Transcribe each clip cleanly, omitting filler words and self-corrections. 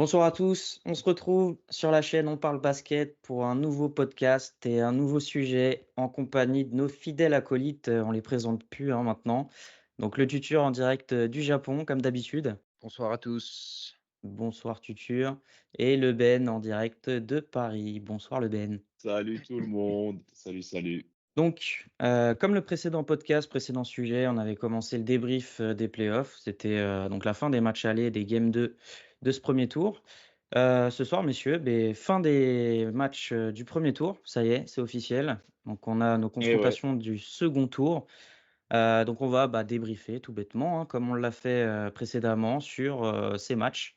Bonsoir à tous, on se retrouve sur la chaîne On parle basket pour un nouveau podcast et un nouveau sujet en compagnie de nos fidèles acolytes. On les présente plus maintenant. Donc le Tutur en direct du Japon comme d'habitude. Bonsoir à tous. Bonsoir Tutur. Et le Ben en direct de Paris. Bonsoir le Ben. Salut tout le monde. Salut, salut. Donc, comme le précédent podcast, précédent sujet, on avait commencé le débrief des playoffs. C'était donc la fin des matchs allés des Game 2 de ce premier tour. Ce soir, messieurs, fin des matchs du premier tour. Ça y est, c'est officiel. Donc, on a nos Et ouais, confrontations du second tour. Donc, on va débriefer tout bêtement, comme on l'a fait précédemment sur ces matchs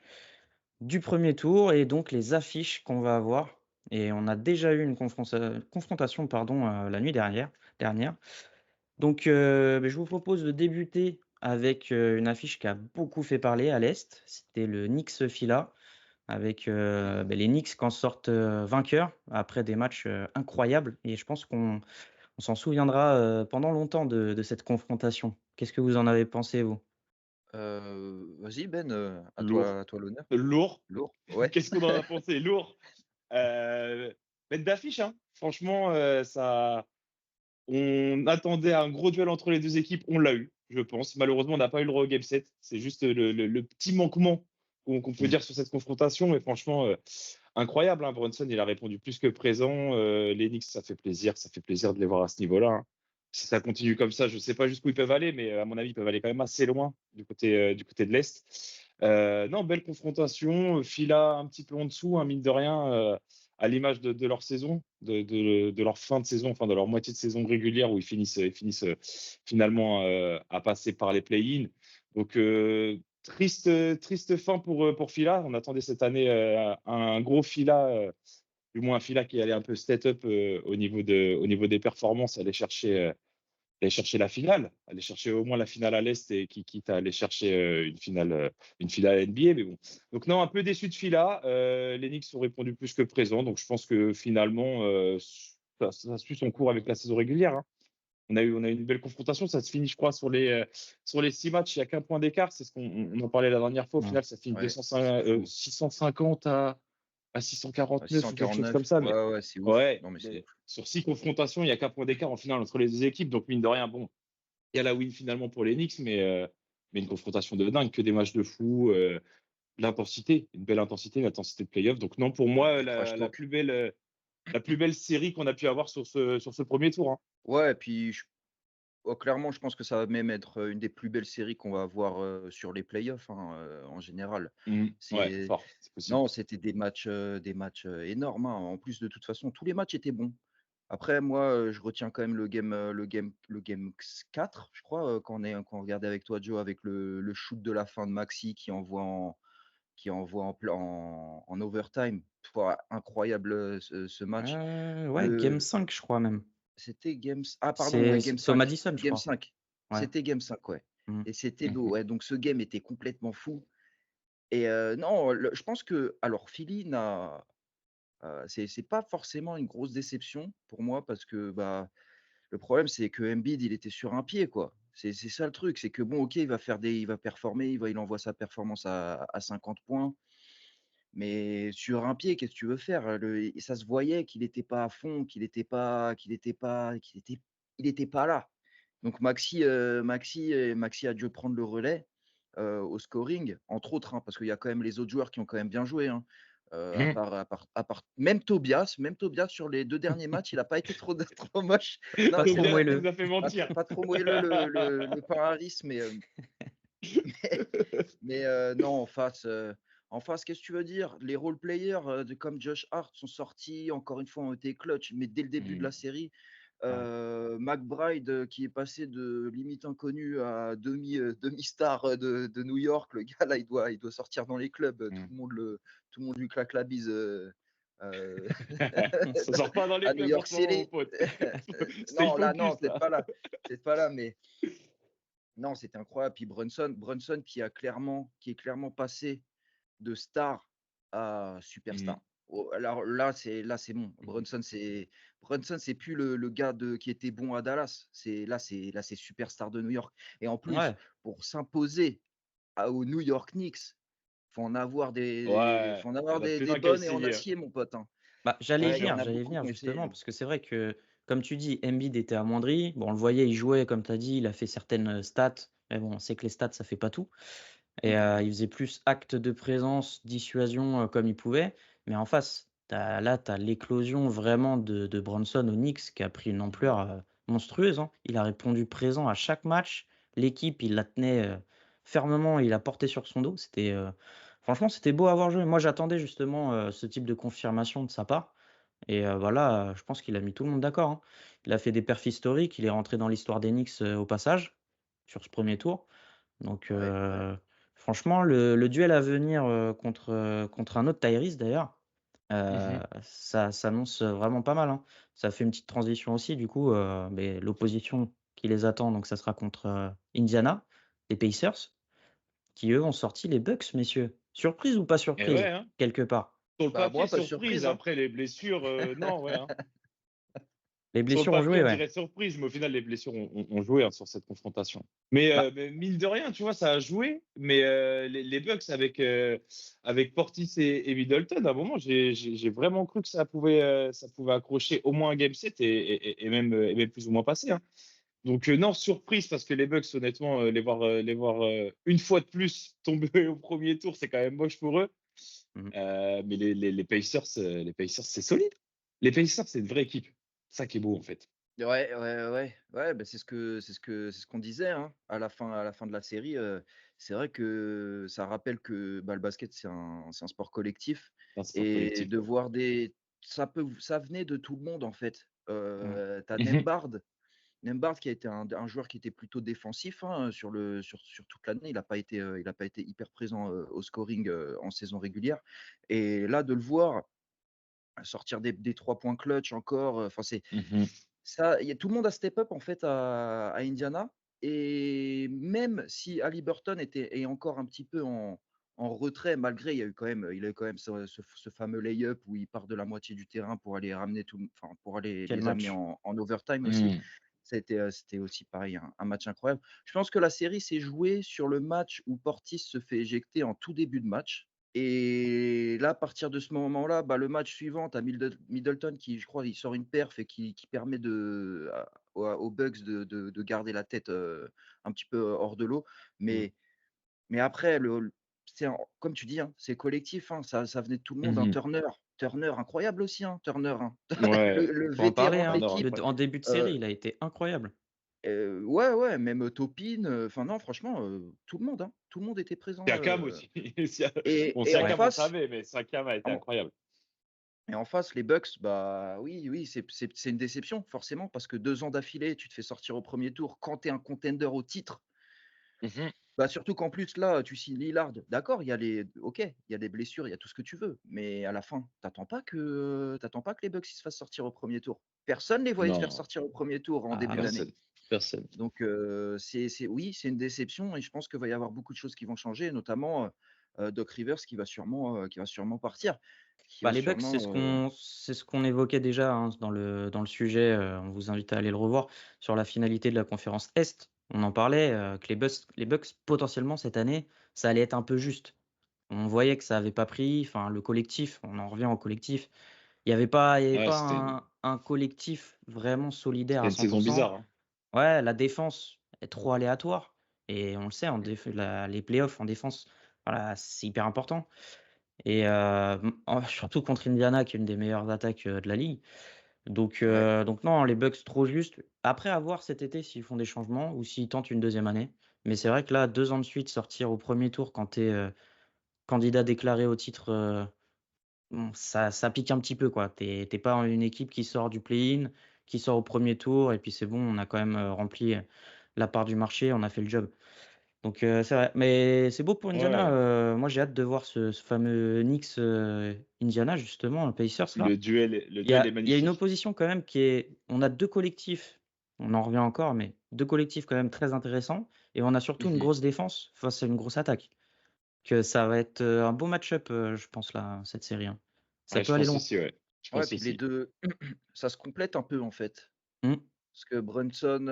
du premier tour et donc les affiches qu'on va avoir. Et on a déjà eu une confrontation pardon, la nuit dernière. Donc, je vous propose de débuter avec une affiche qui a beaucoup fait parler à l'Est. C'était le Knicks-Fila, avec les Knicks qui en sortent vainqueurs après des matchs incroyables. Et je pense qu'on s'en souviendra pendant longtemps de cette confrontation. Qu'est-ce que vous en avez pensé, vous? Vas-y Ben, lourd. à toi l'honneur. Lourd. Lourd? Ouais. Qu'est-ce qu'on en a pensé? Lourd. Bête d'affiche, hein. Franchement, ça on attendait un gros duel entre les 2 équipes, on l'a eu, je pense. Malheureusement, on n'a pas eu le droit au game 7. C'est juste le petit manquement qu'on peut Mmh. dire sur cette confrontation. Mais franchement, incroyable, hein. Brunson, il a répondu plus que présent. Les Knicks, ça fait plaisir de les voir à ce niveau-là, hein. Si ça continue comme ça, je ne sais pas jusqu'où ils peuvent aller, mais à mon avis, ils peuvent aller quand même assez loin du côté de l'Est. Non, belle confrontation. Fila un petit peu en dessous, hein, mine de rien, à l'image de leur saison, de leur fin de saison, enfin de leur moitié de saison régulière où ils finissent finalement à passer par les play-in. Donc, triste fin pour Fila. On attendait cette année un gros Fila, du moins un Fila qui allait un peu step up au niveau des performances, aller chercher la finale, aller chercher au moins la finale à l'Est et quitte à aller chercher une finale NBA. Mais bon. Donc non, un peu déçu de Fila. Les Knicks ont répondu plus que présent. Donc je pense que finalement, ça suit son cours avec la saison régulière, hein. On a eu une belle confrontation. Ça se finit, je crois, sur les 6 matchs. Il n'y a qu'un point d'écart. C'est ce qu'on en parlait la dernière fois. Au Mmh. final, ça finit Ouais, c'est fou. 650 à À 649 ou quelque chose 649, comme ça. Mais ouais, ouais, c'est ouf. ouais, Non mais c'est mais ouf. sur 6 confrontations, il n'y a qu'un point d'écart en finale entre les 2 équipes. Donc mine de rien, bon, il y a la win finalement pour les Knicks, mais une confrontation de dingue, que des matchs de fou, l'intensité, une belle intensité, une intensité de playoff. Donc non, pour moi, Du trash talk. la plus belle série qu'on a pu avoir sur ce premier tour, hein. Ouais et puis clairement, je pense que ça va même être, une des plus belles séries qu'on va avoir, sur les playoffs, hein, en général. Ouais, C'est fort, c'est possible. Non, c'était des matchs, énormes, hein. En plus, de toute façon, tous les matchs étaient bons. Après moi, je retiens quand même le game 4, je crois, quand on regardait avec toi, Joe, avec le shoot de la fin de Maxey qui envoie en overtime. Pouah, incroyable, ce match. Ouais, game Le 5 je crois même. C'était game c ah pardon, ouais, C'est game c'est au 5. Madison, je Game crois. 5. Ouais. C'était game 5, ouais, Mmh. et c'était Mmh beau, mh. ouais, donc ce game était complètement fou et non, je pense que alors Philly n'a c'est pas forcément une grosse déception pour moi parce que, bah, le problème, c'est que Embiid, il était sur un pied, quoi. C'est ça le truc, c'est que bon, OK, il va performer, il envoie sa performance à 50 points, mais sur un pied, qu'est-ce que tu veux faire? Ça se voyait qu'il était pas à fond, qu'il était pas là. Donc Maxi a dû prendre le relais, au scoring, entre autres, hein, parce qu'il y a quand même les autres joueurs qui ont quand même bien joué, hein. Mmh. À part même Tobias sur les 2 derniers matchs, il a pas été trop trop moche. Non, Pas c'est trop Tobias vrai, qui nous moelleux. a fait pas mentir. pas trop moelleux le pain Harris, non, en face, qu'est-ce que tu veux dire? Les role players, comme Josh Hart sont sortis, encore une fois, ont été clutch, mais dès le début de la Mmh. série. Ouais. McBride, qui est passé de limite inconnu à demi-star, de New York. Le gars là, il doit sortir dans les clubs, Mmh. tout le monde lui claque la bise, heu, Ça sort pas dans les à New clubs en York ce moment, mon City. pote. Stay Non, là, non, focus peut-être là. pas là, peut-être pas là, mais non, c'était incroyable. Puis Brunson qui est clairement passé de star à Mmh. superstar. Oh, alors là c'est bon. Mmh. Brunson, c'est plus le gars qui était bon à Dallas. C'est superstar de New York et en plus, Ouais. pour s'imposer aux New York Knicks, faut Ouais, en il y avoir en a des plein qui a bonnes et en essayé, hein. acier, mon pote, hein. Bah, Il y en a j'allais beaucoup venir qui ont essayé, justement donc parce que c'est vrai que, comme tu dis, Embiid était amoindri. Bon, on le voyait, il jouait comme tu as dit, il a fait certaines, stats, mais bon, on sait que les stats, ça fait pas tout et il faisait plus acte de présence, dissuasion, comme il pouvait. Mais en face, tu as l'éclosion vraiment de Brunson aux Knicks qui a pris une ampleur, monstrueuse, hein. Il a répondu présent à chaque match. L'équipe, il la tenait, fermement, il la portait sur son dos. Franchement, c'était beau à voir jouer. Moi, j'attendais justement, ce type de confirmation de sa part et bah, là, je pense qu'il a mis tout le monde d'accord, hein. Il a fait des perfs historiques, il est rentré dans l'histoire des Knicks, au passage, sur ce premier tour. Donc ouais, ouais. franchement, le duel à venir, contre un autre Tyrese d'ailleurs, Mmh. ça s'annonce, vraiment pas mal, hein. Ça fait une petite transition aussi du coup, beh, l'opposition qui les attend, donc ça sera contre, Indiana, les Pacers, qui eux ont sorti les Bucks, messieurs. Surprise ou pas Et ouais, surprise, hein. quelque part? Sur le Bah, papier, moi, pas surprise, surprise, hein. après les blessures, non, ouais, hein. Les Sur le blessures ont papier, joué, on ouais. dirait surprise, mais au final, les blessures ont joué, hein, sur cette confrontation. Bah, Mais mine de rien, tu vois, ça a joué, mais les Bucks avec Portis et Middleton, à un moment, j'ai vraiment cru que ça pouvait accrocher au moins un game set et même plus ou moins passer, hein. Donc non, surprise, parce que les Bucks, honnêtement, les voir une fois de plus tomber au premier tour, c'est quand même moche pour eux. mmh, Mais les Pacers, c'est solide. Les Pacers, c'est une vraie équipe. Ça qui est beau, en fait. Ouais, ouais, ouais, ouais, bah, c'est ce qu'on disait, hein, à la fin de la série, c'est vrai que ça rappelle que, bah, le basket, c'est un sport collectif C'est un sport et collectif, de ouais. voir ça venait de tout le monde, en fait. mmh. Tu as Mmh. Nembhard qui a été un joueur qui était plutôt défensif, hein, sur toute l'année. Il a pas été hyper présent, au scoring, en saison régulière et là, de le voir sortir des 3 points clutch encore, enfin Mmh. ça, il y a tout le monde a step up en fait à Indiana et même si Haliburton est encore un petit peu en retrait malgré il a eu quand même ce fameux lay-up où il part de la moitié du terrain pour aller ramener enfin pour aller Quel les amener match! en overtime aussi. Mmh. C'était aussi pareil un match incroyable. Je pense que la série s'est jouée sur le match où Portis se fait éjecter en tout début de match et là, à partir de ce moment-là, bah, le match suivant, tu as Middleton qui, je crois, il sort une perf et qui permet aux Bucks de garder la tête, un petit peu hors de l'eau. Mmh. Mais après comme tu dis, hein, c'est collectif, hein, ça venait de tout le monde, hein. Mmh. Turner incroyable aussi, hein, Turner, hein. Ouais, Le Faut en parler, vétéran de hein. Turner, l'équipe, incroyable. En début de série, heu il a été incroyable. ouais, ouais, même Toppin, enfin non, franchement, tout le monde, hein, tout le monde était présent, Siakam aussi. Bon, et en Siakam, on face savait, mais Siakam a été incroyable. Et en face, les Bucks, bah, oui, oui, c'est une déception forcément parce que 2 ans d'affilée, tu te fais sortir au premier tour quand tu es un contender au titre. Mmh. Bah, surtout qu'en plus là, tu signes Lillard. D'accord, il y a des blessures, il y a tout ce que tu veux, mais à la fin, t'attends pas que les Bucks ils se fassent sortir au premier tour. Personne les voyait se faire Non, sortir au premier tour en Ah début ouais. d'année. personne, personne. Donc oui, c'est une déception et je pense qu'il va y avoir beaucoup de choses qui vont changer, notamment, Doc Rivers qui va sûrement partir, qui Bah, va les Bucks, sûrement, c'est ce qu'on évoquait déjà, hein, dans le sujet, on vous invite à aller le revoir, sur la finalité de la conférence Est. On en parlait, que les Bucks, potentiellement, cette année, ça allait être un peu juste. On voyait que ça avait pas pris, enfin, le collectif, on en revient au collectif. Il y avait Ouais, pas un collectif vraiment solidaire c'était à une 100. saison bizarre, hein. Ouais, la défense est trop aléatoire et on le sait, en les playoffs en défense, voilà, c'est hyper important. Et surtout contre Indiana qui est une des meilleures attaques, de la ligue. ouais. Donc non, les Bucks trop juste. Après à voir cet été s'ils font des changements ou s'ils tentent une deuxième année. Mais c'est vrai que là, 2 ans de suite, sortir au premier tour quand tu es, candidat déclaré au titre, bon ça pique un petit peu quoi. Tu es pas une équipe qui sort du play-in, qui sort au premier tour et puis c'est bon, on a quand même, rempli, la part du marché, on a fait le job. Donc c'est vrai, mais c'est beau pour Indiana, Ouais, moi j'ai hâte de voir ce fameux Knicks, Indiana justement, Pacers là. le duel est Il y a une magnifique. opposition quand même qui est on a 2 collectifs, on en revient encore, mais 2 collectifs quand même très intéressants et on a surtout une Mmh. grosse défense face à une grosse attaque. Que ça va être, un beau match-up, je pense là, cette série, hein. Ça Ouais, peut je aller pense loin. aussi, ouais. Je Ouais, pense puis les aussi. 2 ça se complète un peu, en fait. Mmh. Parce que Brunson,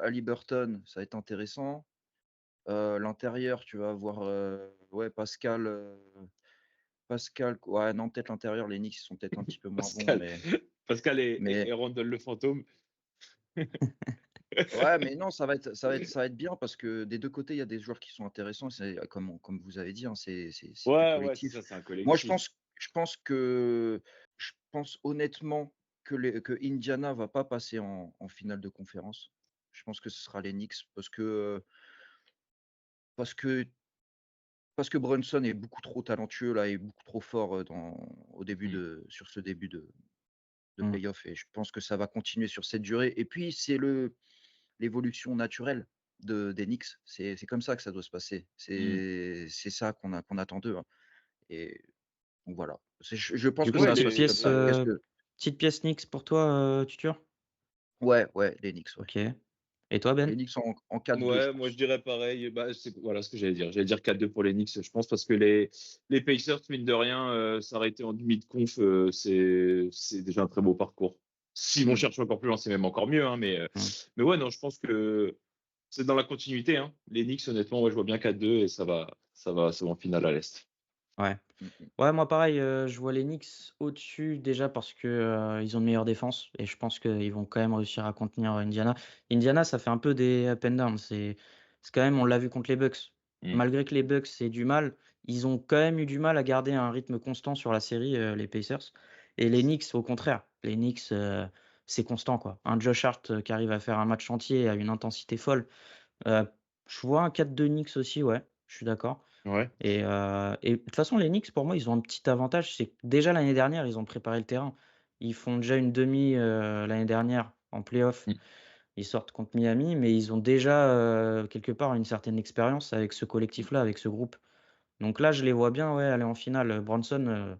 Haliburton, ça va être intéressant. L'intérieur, tu vas avoir, ouais, Pascal, ouais, non, peut-être l'intérieur, les Knicks, ils sont peut-être un petit peu moins bons, Pascal, Pascal et mais Randall le fantôme. ouais, mais non, ça va être bien parce que des 2 côtés, il y a des joueurs qui sont intéressants. C'est comme vous avez dit, hein, c'est du Ouais, c'est collectif. ça, c'est un Moi, collectif. je pense honnêtement que Indiana va pas passer en finale de conférence. Je pense que ce sera les Knicks parce que parce que Brunson est beaucoup trop talentueux là et beaucoup trop fort, Mmh. sur ce début de Mmh. play-off et je pense que ça va continuer sur cette durée et puis c'est l'évolution naturelle des Knicks. C'est comme ça que ça doit se passer. Mmh. C'est ça qu'on attend d'eux, hein et donc voilà. Je pense Du que coup, ça Ouais, va se passer comme ça. Qu'est-ce que petite pièce Knicks pour toi, Tutur? Ouais, ouais, les Knicks, ouais. OK. Et toi, Ben? Les Knicks en 4-2, je ouais, moi je pense. dirais pareil. Bah, c'est voilà ce que j'allais dire. J'allais dire 4-2 pour les Knicks, je pense, parce que les Pacers, mine de rien, s'arrêter en demi de conf, c'est déjà un très beau parcours. Si on Mmh. cherche encore plus loin, c'est même encore mieux, hein, Mmh. mais ouais, non, je pense que c'est dans la continuité, hein. Les Knicks, honnêtement, ouais, je vois bien 4-2 et ça va en finale à l'Est. Ouais. Mmh mh. Ouais, moi pareil, je vois les Knicks au-dessus déjà parce que, ils ont une meilleure défense et je pense qu'ils vont quand même réussir à contenir, Indiana. Indiana, ça fait un peu des up and down. C'est quand même on l'a vu contre les Bucks. Mmh. Malgré que les Bucks aient du mal, ils ont quand même eu du mal à garder un rythme constant sur la série, les Pacers et les Knicks, au contraire. Les Knicks, c'est constant, quoi. Un Josh Hart, qui arrive à faire un match entier à une intensité folle. Heu, je vois un 4-2 Knicks aussi, ouais, je suis d'accord. Ouais. Et de toute façon, les Knicks, pour moi, ils ont un petit avantage, c'est que déjà l'année dernière, ils ont préparé le terrain. Ils font déjà une demi, l'année dernière en play-off. Mmh. Ils sortent contre Miami, mais ils ont déjà, quelque part une certaine expérience avec ce collectif-là, avec ce groupe. Donc là, je les vois bien, ouais, aller en finale. Brunson,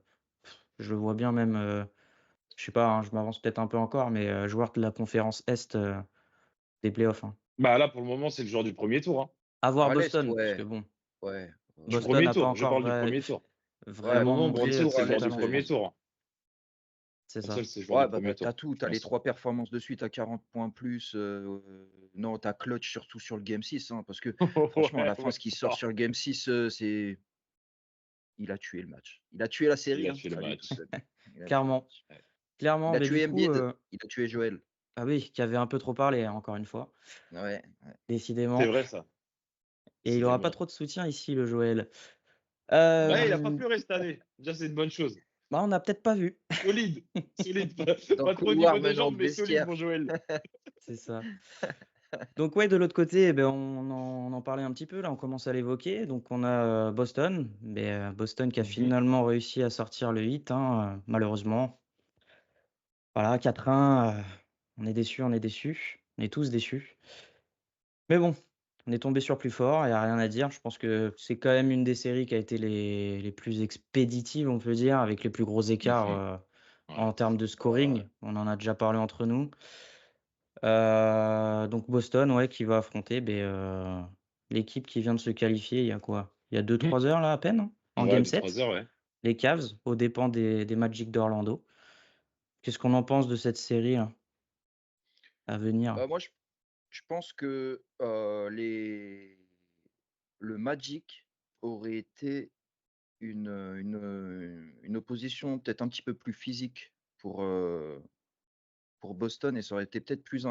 je le vois bien même, je sais pas, hein, je m'avance peut-être un peu encore, mais, joueur de la conférence Est, des play-offs, hein. Bah, là, pour le moment, c'est le joueur du premier tour, hein. À voir À l'Est, Boston, parce que ouais, bon, ouais, Du Boston premier n'a pas tour, je encore parle du premier tour. Pour le ouais, vraiment moment, premier montré Brunson, tour c'est à le son joueur du l'Est, talent, je premier pense. tour, hein. C'est Brunson, ça. c'est le joueur ouais, du bah, premier tu tour, tout, je tu as les pense. 3 performances de suite à 40 points plus, non, tu as clutch surtout sur le game 6, hein, parce que franchement à Ouais, la fin ouais, ce qui sort fort. sur le game 6, c'est il a tué le match. Il a tué la Il série, a hein, tué le ça à lui tout match. seul. Il a tué le Clairement, match. Ouais. Il clairement, a mais du tué coup, Embiid, il a tué Joel. ah oui, qui avait un peu trop parlé, hein, encore une fois, Ouais, ouais. C'est décidément vrai ça, et il aura pas décidément. trop de soutien ici, le Joël. Ouais, il a pas Hem, pleuré cette année. Déjà, c'est une bonne chose. bah, on n'a peut-être pas vu. Solide, solide, pas Dans le pas trop au niveau couloir des menant jambes, au mais solide, vestiaire. mon Joël. C'est ça. Donc ouais, de l'autre côté, eh beh, on en parlait un petit peu là, on commence à l'évoquer. Donc on a, Boston, mais, Boston qui a Mmh. finalement réussi à sortir le hit, hein, malheureusement. Voilà, 4-1, on est déçus, on est déçus. On est tous déçus. Mais bon, on est tombé sur plus fort, il y a rien à dire. Je pense que c'est quand même une des séries qui a été les plus expéditives, on peut dire, avec les plus gros écarts, Mmh. Ouais. en termes de Bah, scoring. On en a déjà parlé entre nous. Donc Boston, ouais, qui va affronter, l'équipe qui vient de se qualifier il y a quoi? Il y a deux Mmh. trois heures là à peine, hein, en Ouais, game 2-3 7, heures, ouais. les Cavs, aux dépens des Magic d'Orlando. Qu'est-ce qu'on en pense de cette série là, à venir? moi je pense que, le Magic aurait été une opposition peut-être un petit peu plus physique pour Boston et ça aurait été peut-être plus,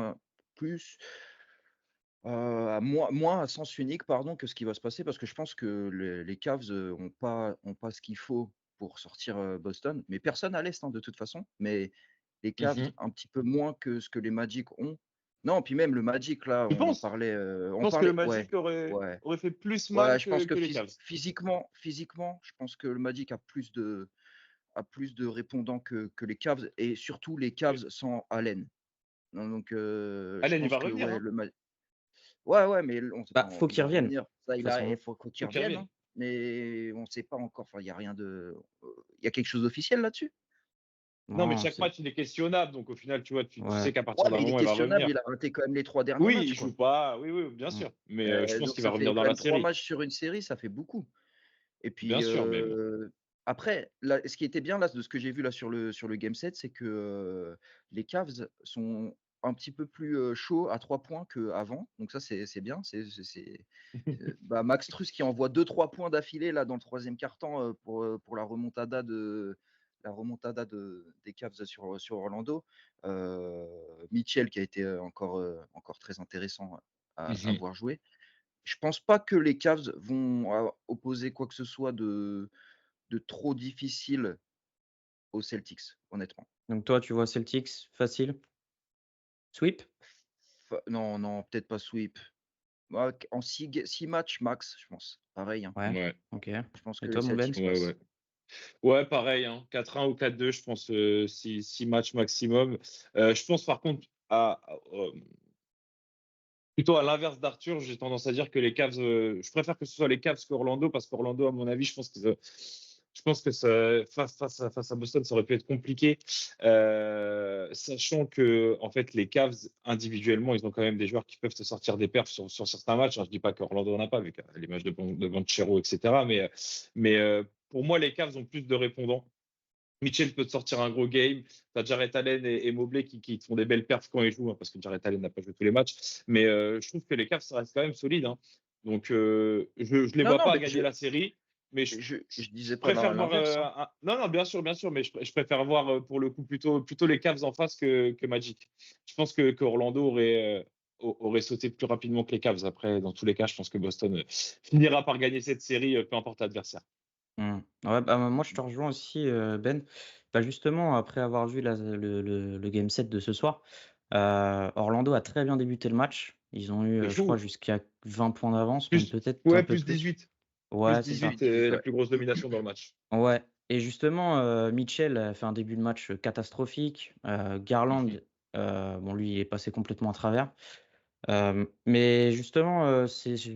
à moins à sens unique pardon que ce qui va se passer parce que je pense que les Cavs, ont pas ce qu'il faut pour sortir, Boston, mais personne à l'Est, hein, de toute façon, mais les Cavs Mmh. un petit peu moins que ce que les Magic ont. Non, puis même le Magic là, Tu on en penses? parlait, Tu penses que le ouais, Magic aurait ouais, aurait fait plus ouais, mal je pense que que les Cavs? physiquement, je pense que le Magic a plus de répondants que les Cavs et surtout les OK. Cavs sans Allen. Non, donc je Allen, il pense va que revenir, ouais, hein? le Ma ouais, ouais, mais on sait pas Bah, en faut il qu'ils va reviennent, de revenir. Ça, toute façon. il faut qu'il Faut qu'il revienne, revienne. hein, mais on sait pas encore, enfin, il y a rien de il y a quelque chose d'officiel là-dessus? Non, mais Non, chaque c'est match, il est questionnable, donc au final, tu vois, tu ouais. sais qu'à Ouais, partir d'un mais il est moment, il va questionnable, revenir. il a raté quand même les 3 derniers Oui, matchs, il quoi. joue pas, oui, oui, bien Mmh. sûr, mais je pense Donc qu'il va ça fait revenir dans quand la même 3 série. matchs sur une série, ça fait beaucoup et puis, Bien sûr, mais bon. après, là, ce qui était bien là, de ce que j'ai vu là sur le game 7, c'est que, les Cavs sont un petit peu plus chaud à 3 points qu'avant. Donc ça, c'est bien. Max Strus qui envoie 2-3 points d'affilée là dans le troisième quart-temps pour la remontada des Cavs sur Orlando. Mitchell qui a été encore très intéressant à Mhm. voir jouer. Je pense pas que les Cavs vont opposer quoi que ce soit de trop difficile aux Celtics, honnêtement. Donc toi, tu vois Celtics facile? Sweep? Non, non, peut-être pas sweep. En 6 matchs max, je pense. Pareil, hein. Ouais, Ouais, OK. Je pense Et que les toi, mon Ben? Celtics ouais, passent. ouais. Ouais, pareil, hein, 4-1 ou 4-2, je pense, 6 matchs maximum. Je pense par contre plutôt à l'inverse d'Arthur, j'ai tendance à dire que les Cavs, je préfère que ce soit les Cavs qu'Orlando, parce qu'Orlando, à mon avis, je pense que face à Boston, ça aurait pu être compliqué, sachant que en fait, les Cavs, individuellement, ils ont quand même des joueurs qui peuvent te sortir des perfs sur certains matchs, hein. Je dis pas qu'Orlando n'en a pas, avec les matchs de Banchero, etc. Pour moi, les Cavs ont plus de répondants. Mitchell peut te sortir un gros game. Tu as Jarrett Allen et Mobley qui te font des belles perfs quand ils jouent, hein, parce que Jarrett Allen n'a pas joué tous les matchs. Mais je trouve que les Cavs, ça reste quand même solide, hein. Donc, je ne les Non, vois non, pas mais gagner la série, mais je je disais pas préfère voir. l'inverse, hein. Non, non, bien sûr, mais je préfère voir pour le coup plutôt les Cavs en face que Magic. Je pense que Orlando aurait sauté plus rapidement que les Cavs. Après, dans tous les cas, je pense que Boston finira par gagner cette série, peu importe l'adversaire. Mmh. Ouais, moi, je te rejoins aussi, Ben. Justement, après avoir vu le game set de ce soir, Orlando a très bien débuté le match. Ils ont eu, De je crois fou. jusqu'à 20 points d'avance, même Plus, peut-être un ouais, peu plus plus. 18. Plus Ouais, c'est ça. 18, 18, la ouais. plus grosse domination dans le match. Ouais, et justement, Mitchell a fait un début de match, catastrophique. Garland, Mhm. bon, lui, il est passé complètement à travers. Mais justement,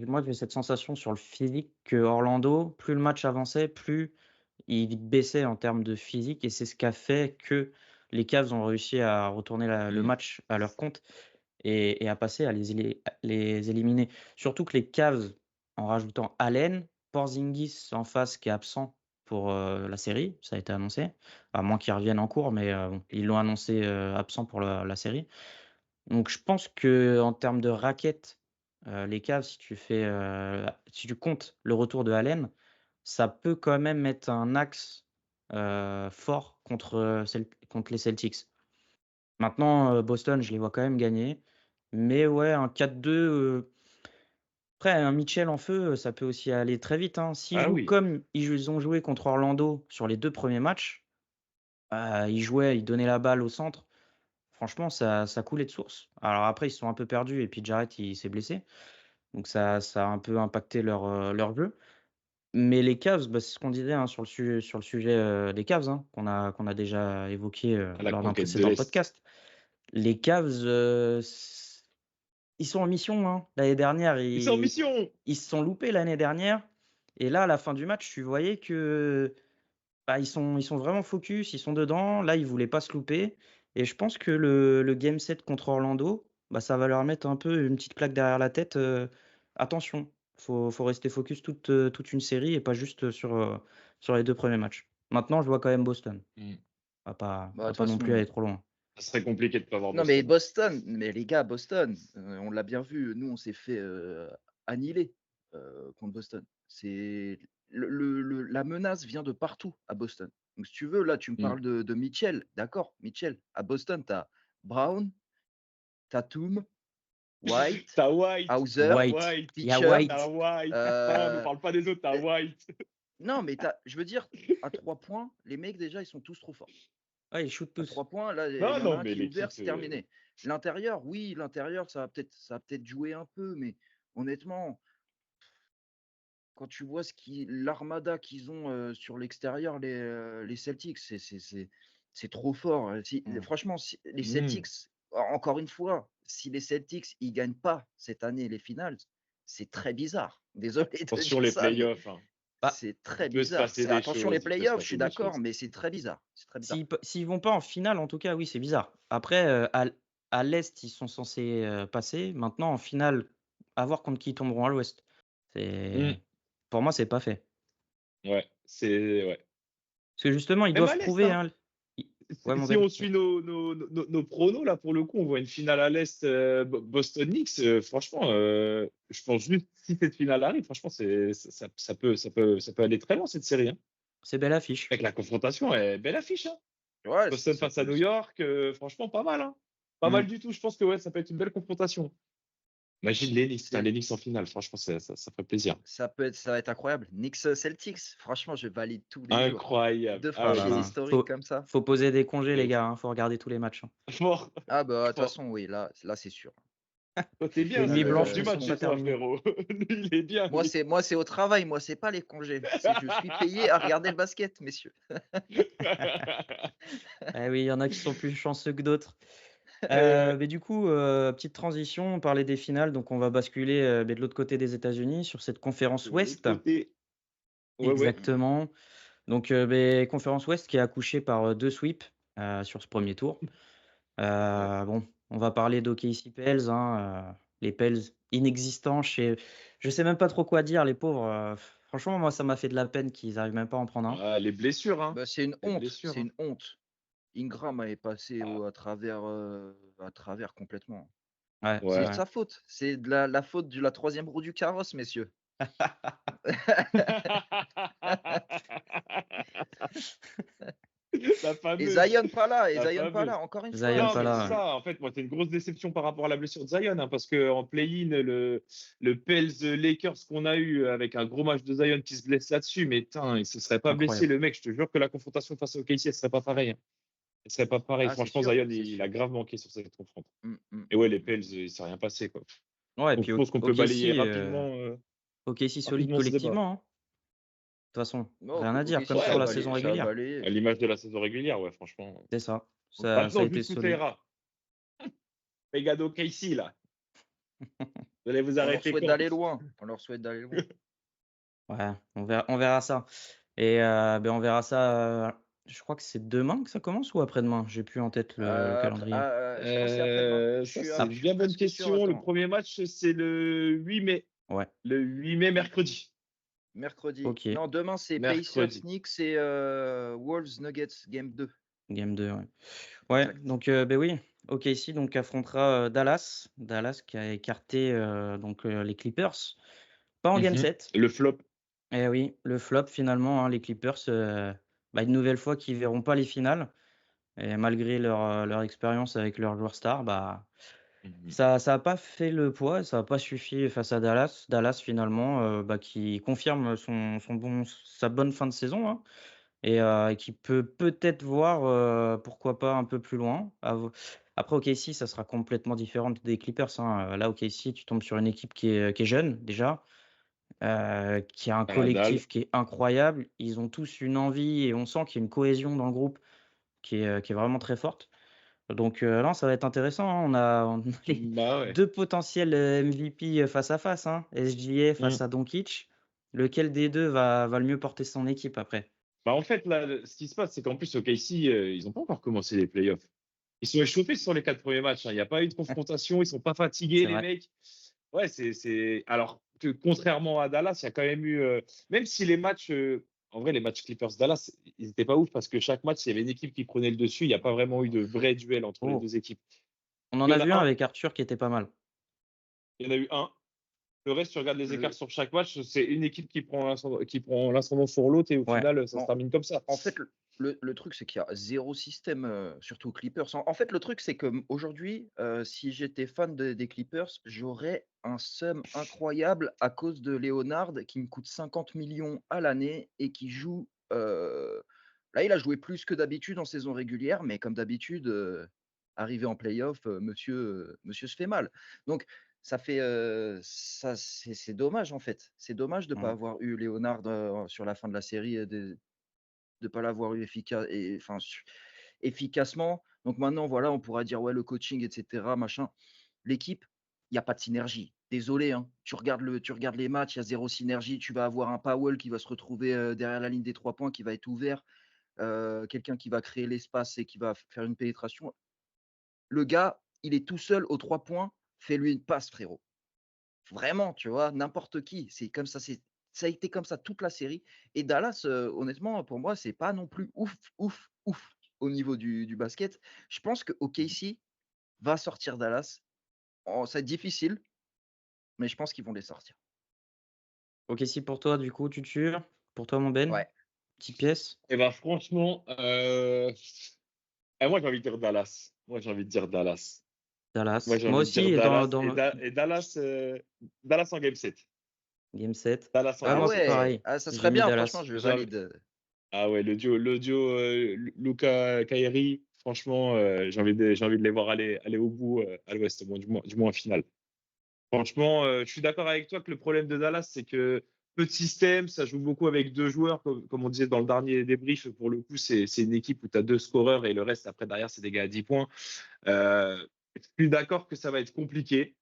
moi, j'ai cette sensation sur le physique que Orlando, plus le match avançait, plus il baissait en termes de physique, et c'est ce qui a fait que les Cavs ont réussi à retourner le Mm. match à leur compte et à passer à les éliminer. Surtout que les Cavs, en rajoutant Allen, Porzingis en face qui est absent pour, la série, ça a été annoncé, à moins qu'il revienne en cours, mais bon, ils l'ont annoncé, absent pour la série. Donc je pense que en termes de raquettes, les Cavs, si tu comptes le retour de Allen, ça peut quand même être un axe, fort contre les Celtics. Maintenant, Boston, je les vois quand même gagner, mais ouais, un 4-2, après un Mitchell en feu, ça peut aussi aller très vite, hein. S'ils Ah jouent oui. comme ils ont joué contre Orlando sur les 2 premiers matchs, ils donnaient la balle au centre. Franchement, ça coulait de source. Alors après, ils se sont un peu perdus et puis Jarrett, il s'est blessé. Donc ça a un peu impacté leur jeu. Mais les Cavs, c'est ce qu'on disait, hein, sur le sujet, des Cavs, hein, qu'on a déjà évoqué, À la lors d'un conquête de précédent l'Est. podcast. Les Cavs, ils sont en mission, hein. L'année dernière, Ils sont en mission. ils se sont loupés l'année dernière, et là, à la fin du match, tu voyais que ils sont vraiment focus, ils sont dedans. Là, ils voulaient pas se louper, et je pense que le game 7 contre Orlando, ça va leur mettre un peu une petite claque derrière la tête, attention, faut rester focus toute une série et pas juste sur les 2 premiers matchs. Maintenant, je vois quand même Boston. Mm. On De va toute pas non plus aller façon, trop loin. Ça serait compliqué de ne pas voir non, mais Boston. Boston, mais les gars, Boston, on l'a bien vu, nous, on s'est fait annihiler contre Boston. La menace vient de partout à Boston. Donc, si tu veux, là, tu me Mm. parles de Mitchell, d'accord, Mitchell. À Boston, tu as Brown, Tatum, White, T'as White, Hauser, t'as White, White, il y a Pitcher. t'as White. White. Non, me euh, parle pas des autres, t'as euh, White. non, mais je veux dire, à 3 points, les mecs, déjà, ils sont tous trop forts. Ouais, ils shootent À tous. 3 points, là, il Non, y en a non, un mais qui est ouvert, l'équipe. c'est terminé. L'intérieur, oui, l'intérieur, ça va peut-être jouer un peu, mais honnêtement, quand tu vois l'armada qu'ils ont sur l'extérieur, les Celtics, c'est trop fort. Mmh. Franchement, les Mm. Celtics, encore une fois, si les Celtics ils gagnent pas cette année les finales, c'est très bizarre. Désolé de Attention dire les ça, mais playoffs, hein. Bah, c'est très Il peut se bizarre. passer des Attention les choses, il peut se playoffs, je passer suis des d'accord, choses. mais c'est très bizarre. C'est très bizarre. s'ils vont pas en finale, en tout cas, oui, c'est bizarre. Après, à l'Est, ils sont censés, passer. Maintenant, en finale, à voir contre qui ils tomberont à l'Ouest. Mm. Pour moi, c'est pas fait. Ouais, ouais. Parce que justement, ils Même doivent à l'Est, prouver, hein. hein. Ouais, mon Si Ben. on suit nos pronos, là, pour le coup, on voit une finale à l'Est, Boston Knicks. Franchement, je pense juste si cette finale arrive, franchement, ça peut aller très loin, cette série, hein. C'est belle affiche. Avec la confrontation, belle affiche, hein. Ouais, Boston ça face à peut, New York, franchement, pas mal, hein. Pas Mm. mal du tout. Je pense que ouais, ça peut être une belle confrontation. Imagine les Knicks, putain, c'est, les Knicks en finale. Franchement, ça ferait plaisir. ça va être incroyable. Knicks Celtics, franchement, je valide tous les jours. Incroyable. Deux Ah Ah ouais, là franchises là. historiques comme ça. Faut poser des congés, les de gars, hein. Faut regarder tous les matchs, hein. fort, Ah bah de toute fort. façon, oui, là c'est sûr. Toi, t'es bien Les aussi nuits Finale, pour voir blanches du ne sont match pas chez toi, terminées. frérot. Lui, il est bien, lui. moi c'est au travail, moi c'est pas les congés. C'est je suis payé à regarder le basket, messieurs. Eh oui, il y en a qui sont plus chanceux que d'autres. Ouais. Mais du coup, petite transition, on parlait des finales, donc on va basculer, beh, de l'autre côté des États-Unis sur cette conférence De l'autre Ouest. côté. Ouais, ouais. Mhm. Exactement. Donc, beh, conférence Ouest qui est accouchée par, 2 sweeps, sur ce premier tour. Ouais. Bon, on va parler d'OKC Pels, hein, les Pels inexistants chez je sais même pas trop quoi dire, les pauvres, franchement, moi, ça m'a fait de la peine qu'ils arrivent même pas à en prendre un. Ah, les blessures, hein. Bah, c'est une Les honte, blessures, c'est hein. une honte. Ingram est passé Ah, à travers complètement. Ouais, C'est c'est ouais. de vrai. sa faute. C'est de la faute de la troisième roue du carrosse, messieurs. La Et fameuse, Zion pas là, la encore une fois. Zion Non, pas mais c'est là, ouais. ça. En fait, moi, c'est une grosse déception par rapport à la blessure de Zion, hein, parce que en play-in, le Pels Lakers qu'on a eu avec un gros match de Zion qui se blesse là-dessus, mais tain, il se serait pas blessé, Incroyable. le mec. Je te jure que la confrontation face au KC, elle serait pas pareille, hein. Elle serait pas pareille. Ah, c'est Franchement, sûr, Zion, c'est il a sûr. grave manqué sur cette confrontation. Mm, mm, Et ouais, mm, les mm. Pels, il s'est rien passé, quoi. Ouais et Donc, puis je pense qu'on peut balayer OKC, OKC solide rapidement ce débat. collectivement, hein. De toute façon, Non, rien à dire, OKC, comme ça sur a la Ouais, saison balayé, ça a régulière. balayé. à l'image de la saison régulière, ouais, franchement. C'est ça, Donc ça a maintenant, été jusqu'où ça solide. ira? Megado Casey, là. Vous allez vous On leur arrêter souhaite quand? d'aller loin. On leur souhaite d'aller loin. Ouais, on verra ça et on verra ça, je crois que c'est demain que ça commence ou après-demain? J'ai plus en tête le calendrier. Je pense que c'est après-demain. Ça, c'est Ah, une Je suis bien bonne presque sûr. question. Le Attends, premier match, c'est le 8 mai. ouais, Le 8 mai, mercredi. mercredi. OK, Non, demain c'est Pacers, Mercredi. Knicks et Wolves Nuggets Game 2. game 2, ouais. Ouais, Exact. donc oui, OKC donc affrontera, Dallas. Dallas qui a écarté, donc les Clippers. Pas en game Mhm. 7. Le flop. Eh oui, le flop finalement, hein, les Clippers, une nouvelle fois qui verront pas les finales et malgré leur expérience avec leurs joueurs stars, Mhm. ça a pas fait le poids, ça a pas suffi face à Dallas. Dallas finalement, qui confirme sa bonne fin de saison, hein et qui peut peut-être voir, pourquoi pas un peu plus loin. Après OKC, ça sera complètement différent des Clippers, hein, là OKC, tu tombes sur une équipe qui est jeune déjà, qui a un À la dalle. collectif qui est incroyable. Ils ont tous une envie et on sent qu'il y a une cohésion dans le groupe qui est vraiment très forte. Donc, non, ça va être intéressant, hein. On a les Bah ouais. 2 potentiels, MVP, face à face, hein. SGA Mm. face à Doncic. Lequel des 2 va le mieux porter son équipe après? Bah, en fait, là, ce qui se passe, c'est qu'en plus, au KC, ils n'ont pas encore commencé les playoffs. Ils sont échauffés sur les 4 premiers matchs, hein. Il n'y a pas eu de confrontation. Ils sont pas fatigués, C'est les vrai. mecs. Ouais, alors que contrairement à Dallas, il y a quand même eu, même si les matchs, en vrai, les matchs Clippers-Dallas, ils n'étaient pas ouf parce que chaque match, il y avait une équipe qui prenait le dessus. Il n'y a pas vraiment eu de vrai duel entre les Oh, deux équipes. on en Il y a en a vu un un, avec Arthur qui était pas mal. il y en a eu un. Le reste, tu regardes les écarts Le, sur chaque match, c'est une équipe qui prend l'ascendant sur l'autre et au Ouais, final, ça se bon, termine comme ça. en fait, le truc, c'est qu'il y a zéro système, surtout aux Clippers. En fait, le truc, c'est qu'aujourd'hui, si j'étais fan des Clippers, j'aurais un seum incroyable à cause de Leonard qui me coûte 50 millions à l'année et qui joue. Là, il a joué plus que d'habitude en saison régulière, mais comme d'habitude, arrivé en playoff, monsieur se fait mal. Donc, c'est dommage en fait. C'est dommage de ne pas mmh, avoir eu Leonard sur la fin de la série, de ne pas l'avoir eu efficacement. Donc maintenant, voilà, on pourra dire ouais, le coaching, etc. Machin. L'équipe, il n'y a pas de synergie. Désolé, hein. Tu regardes les matchs, il y a zéro synergie. Tu vas avoir un Powell qui va se retrouver derrière la ligne des 3 points, qui va être ouvert, quelqu'un qui va créer l'espace et qui va faire une pénétration. Le gars, il est tout seul aux 3 points. Fais-lui une passe, frérot. Vraiment, tu vois? N'importe qui. C'est comme ça, ça a été comme ça toute la série et Dallas, honnêtement, pour moi, c'est pas non plus ouf, ouf, ouf. au niveau du basket. Je pense que OKC va sortir Dallas. Ça va être difficile, mais je pense qu'ils vont les sortir. OK, si pour toi, du coup, tu tues. Pour toi, mon Ben, Ouais. petite pièce. Et ben franchement, moi j'ai envie de dire Dallas. Moi j'ai envie de dire Dallas. Moi Dallas. j'ai Moi envie de dire aussi, dans, Dallas dans et, le Dallas en game 7. Game 7. Dallas en Ouais, Ah game moi, 7. ouais, pareil. ça J'ai serait mis bien, franchement, Dallas. je J'ai envie- valide. Ah ouais, le duo Luka Kyrie, franchement, j'ai envie de les voir aller au bout à l'Ouest, du moins en finale. Franchement, je suis d'accord avec toi que le problème de Dallas, c'est que peu de système, ça joue beaucoup avec deux joueurs, comme on disait dans le dernier débrief. Pour le coup, c'est une équipe où tu as deux scoreurs et le reste, après, derrière, c'est des gars à 10 points. Je suis d'accord que ça va être compliqué.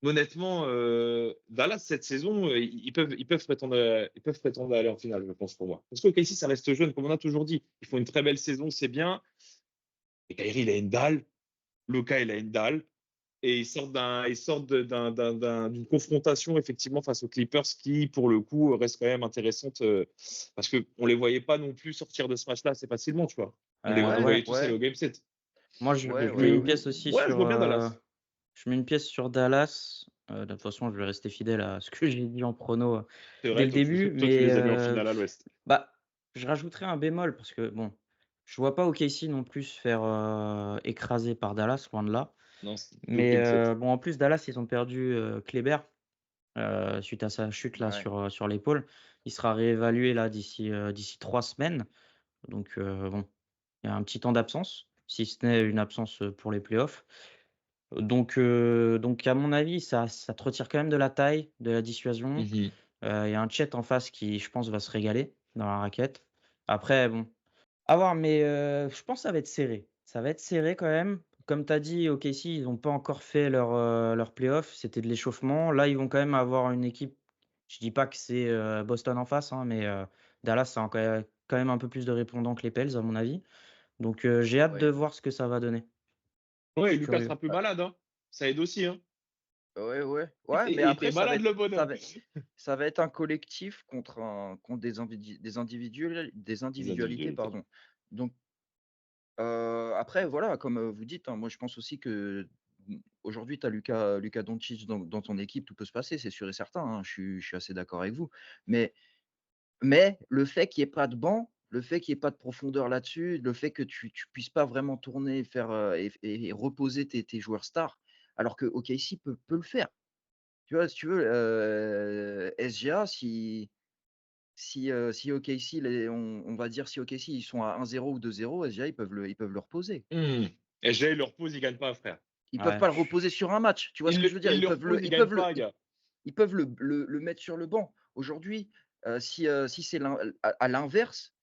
Honnêtement, Dallas, cette saison, ils peuvent prétendre à aller en finale, je pense, pour moi. Parce que ici, ça reste jeune, comme on a toujours dit. Ils font une très belle saison, c'est bien. Et Kyrie, il a une dalle. Luka, il a une dalle. Et d'une confrontation effectivement face aux Clippers qui, pour le coup, reste quand même intéressante parce qu'on ne les voyait pas non plus sortir de ce match-là assez facilement, tu vois. On les Ouais, Ouais. voyait tous aller ouais, au Game 7. Moi, je, ouais, je Donc, mets ouais. une pièce aussi ouais, je sur. vois bien Dallas. Je mets une pièce sur Dallas. De toute façon, je vais rester fidèle à ce que j'ai dit en prono C'est dès vrai, le toi, début. toi, tu Mais les as mis en finale à l'Ouest. bah, je rajouterai un bémol parce que bon, je vois pas OKC non plus se faire écraser par Dallas, loin de là. Non, c'est Mais d'aucune set. bon, en plus, Dallas, ils ont perdu Kleber suite à sa chute là Ouais, sur l'épaule. Il sera réévalué là d'ici 3 semaines. Donc bon, il y a un petit temps d'absence, si ce n'est une absence pour les playoffs. Donc à mon avis, ça te retire quand même de la taille, de la dissuasion. Mhm. Il y a un Chet en face qui, je pense, va se régaler dans la raquette. Après, bon, à voir, mais je pense que ça va être serré. Ça va être serré quand même. Comme tu as dit, OKC, ils n'ont pas encore fait leur playoff. C'était de l'échauffement. Là, ils vont quand même avoir une équipe. Je dis pas que c'est Boston en face, hein, mais Dallas, ça a quand même un peu plus de répondants que les Pels, à mon avis. Donc j'ai hâte de ouais. voir ce que ça va donner. Je Ouais, et suis Lucas curieux. sera plus malade, hein. Ça aide aussi, hein. Ouais, ouais. Il Ouais, était, mais il était après, malade, le ça bonhomme. va, ça va être un collectif contre des Les individualités, individualités. pardon. Donc, après, voilà, comme vous dites, hein, moi je pense aussi que aujourd'hui, tu as Luka Doncic dans ton équipe, tout peut se passer, c'est sûr et certain, hein, je suis assez d'accord avec vous. Mais, mais le fait qu'il n'y ait pas de banc, le fait qu'il n'y ait pas de profondeur là-dessus, le fait que tu ne puisses pas vraiment tourner et reposer tes joueurs stars, alors que OKC peut le faire. Tu vois, si tu veux, SGA, si OKC, on va dire si OKC, ils sont à 1-0 ou 2-0, SGA, ils peuvent le reposer. Et Jay, il le repose, il gagne pas, frère. Ils peuvent Ouais, pas le reposer sur un match. Tu vois ce Il que le, je veux dire? il Ils le peuvent repose, le il ils gagne peuvent le pas, ils gars. ils peuvent le mettre sur le banc. Aujourd'hui, si c'est à l'inverse,